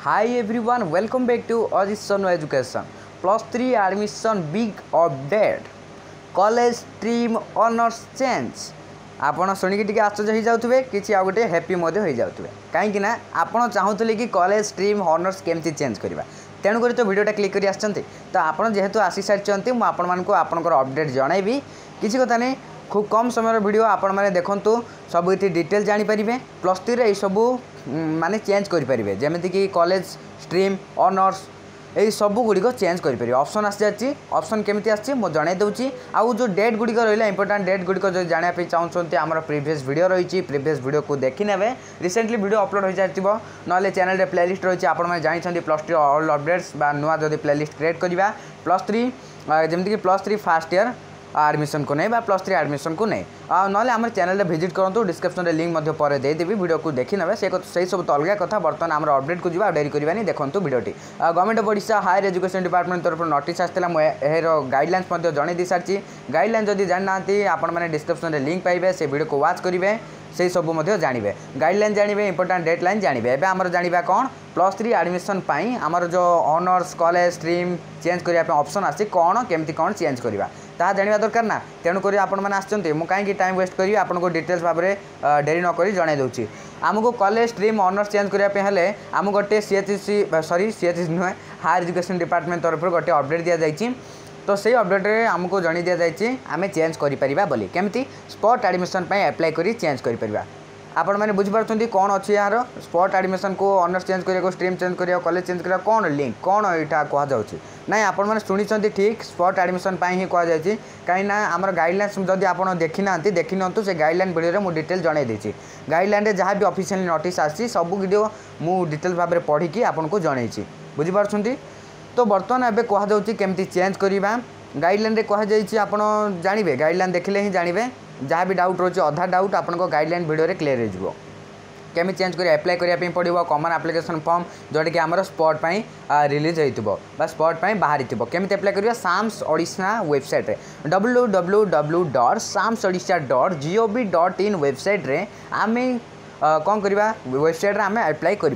Hi everyone, welcome back to Ajit Education. +3 admission big update. College stream honors change. आपण शुणिक T आश्चर्य हो जाते कि आ गए हैप्पी हो जाते कहीं आपड़ चाहूले कि कॉलेज स्ट्रीम हॉनर्स केमती चेंज करवा तेणुक तो वीडियोटा क्लिक कर तो आपड़ जेहेतु आसी सारी मुझे आपंकर अपडेट जनइबी किसी कथा नहीं खूब कम समय वीडियो आपण मैंने देखूँ सब ये डिटेल जानीपर +3 ये सब माने चेंज करेंगे जमीक कि कॉलेज स्ट्रीम ऑनर्स यही सब गुड़िक चेंज करेंगे ऑप्शन आसी ऑप्शन केमी आसी मुझे दूसरी आउ जो डेट गुड़िक रहा इंपोर्टाट डेट गुड़िक जो जानापी चाहते आम प्रीवियस वीडियो रही प्रीवियस वीडियो को देखी ने रिसेंटली वीडियो अपलोड हो सारी ना चैनल प्लेलिस्ट रही है आपने जानते +3 ऑल अपडेट्स नुआ जब प्लेलिस्ट क्रिएट करवा +3 जमीक +3 फर्स्ट ईयर एडमिशन को नहीं +3 एडमिशन को नहीं ना आम चैनल विजिट करूँ डिस्क्रिप्शन में लिंक पर देदेवी वीडियो को देखी ने से सब तो अलग कथा बर्तमान आम अपडेट को जा डेरी करवानी देखूँ वीडियोटी government of Odisha higher education department तरफ नोटिस आसाला मुझे गाइडलाइंस जन दी सारी गाइडलाइन जब जाना आपने डिस्क्रिप्शन में लिंक पाइबे से वीडियो को वाच करेंगे से सब जानवे गाइडलाइन जानवे इंपोर्टाट डेडलाइन जानवे एवं आमर जाना कौन +3 एडमिशन आमर जो ऑनर्स कॉलेज स्ट्रीम चेंज करने ऑप्शन आसी कौन केमती कौन चेंज करवा ता जाना दरकार ना तेणुक आपने मुझे टाइम वेस्ट करी आपको डिटेल्स भाव में डेरी नक जन दूसरी आमको कॉलेज स्ट्रीम ऑनर्स चेंज करने आम गोटे सीएचसी नुहे हायर एजुकेशन डिपार्टमेंट तरफ गोटे अपडेट दि जाइए तो से अपडेट आमको जन दि जाइए आम चेंज करें बोली केमती स्पॉट एडमिशन एप्लाई कर चेंज करें आपण मैंने बुझीपार कौन अच्छी यार स्पॉट एडमिशन को ऑनर्स चेंज करिया स्ट्रीम चेंज करिया कॉलेज चेंज करिया कौन लिंक कौन यहाँ कहुच्छी ना आपण मैंने शुणी ठीक स्पॉट एडमिशन ही कहुच्छी कहीं आम गाइडलाइंस जब आप देखी ना देखी नियंतु से गाइडलाइन वीडियो मुझे डिटेल जन देती गाइडलाइन में जहाँ भी ऑफिशियल नोटिस आसी सब वीडियो मुझे डिटेल भाव में पढ़ी आपको जनई बुझीपार तो बर्तमान एवं कहुच्छी केमती चेंज करवा गाइडलाइन में कहुई आप जानवे गाइडलाइन देखले ही जानवे जहाँ भी डाउट रोचे अधा डाउट आपको गाइडलाइन वीडियो क्लियर हो केमी चेंज कर अप्लाई करने पड़ो कॉमन एप्लिकेशन फॉर्म जोटा कि आमर स्पॉट रिलीज होता स्पॉट बाहरी केमी अप्लाई करवा Sam's Odisha website www.samsodisha.gov.in website रे आम कौन करवा वेबसाइट रे आम अप्लाई कर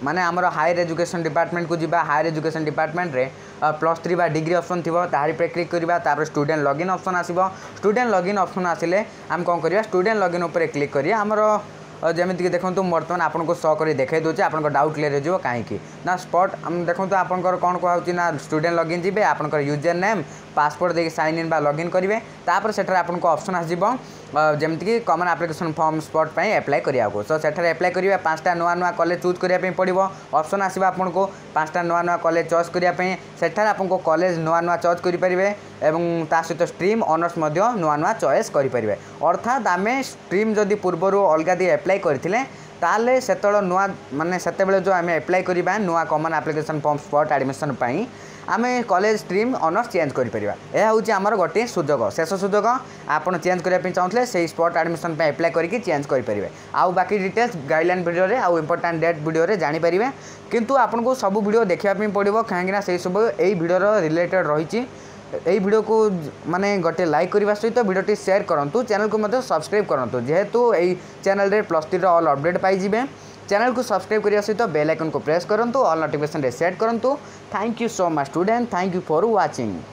माने आमर हायर एजुकेशन डिपार्टमेंट को जीवा हायर एजुकेशन डिपार्टमेंट रे +3 बा डिग्री ऑप्शन थी तारी पे क्लिक करवा तापर स्टूडेंट लॉगिन ऑप्शन आसीबो स्टूडेंट लॉगिन ऑप्शन आसिले आम कौन करवा स्टूडेंट लॉगिन ऊपर क्लिक करिया आमर जमीक देखो बर्तमान आपको शो कर देखे दूचे आप डाउट क्लियर हो कहीं ना स्पॉट देखो आपंकर कौन कहूँ ना स्टूडेंट लॉगिन जी आपंकर यूजर नेम पासपोर्ट देके साइन इन बा लॉगिन करेंगे तापर सेठार आपको ऑप्शन आसो जमीक कि common application form spot apply करिया तो सेठार अप्लाई करेंगे 5टा नुआ नुआ कॉलेज चूज करने पड़ो ऑप्शन आसो आपको 5टा नुआ नुआ कॉलेज चॉइस करने सेठार आपको कॉलेज नुआ नुआ चॉइस करेंगे एवं ता सहित स्ट्रीम ऑनर्स नुआ नुआ चॉइस करेंगे अर्थात आम स्ट्रीम जदि पूर्वर अलग दी अप्लाई करथिले ताले सेतळ नुआ माने सेतेबेले जो आम अप्लाई करबा नुआ common application form spot admission पाई आम कॉलेज स्ट्रीम ऑनर्स चेंज करें यह हूँ आमर गोटे सुजोग शेष सुजोग आपड़ चेंज करने चाहते से स्पॉट एडमिशन अप्लाई करके चेंज करेंगे आउ बाकी डिटेल्स गाइडलाइन वीडियो रे आउ इंपोर्टाट डेट वीडियो रे जानीपर किंतु आपको सब वीडियो देखापी पड़ो कहीं से सब यही वीडियो रिलेटेड रही यही वीडियो को माने गोटे लाइक करने सहित वीडियोटी शेयर करूँ चैनल को मतलब सब्सक्राइब करूँ जेहेतु यही चैनल रे +3 ऑल अपडेट पाइबे चैनल को सब्सक्राइब करने सहित बेल आइकन को प्रेस करूँ ऑल नोटिफिकेशन सेट करूँ thank you so much student thank you for watching.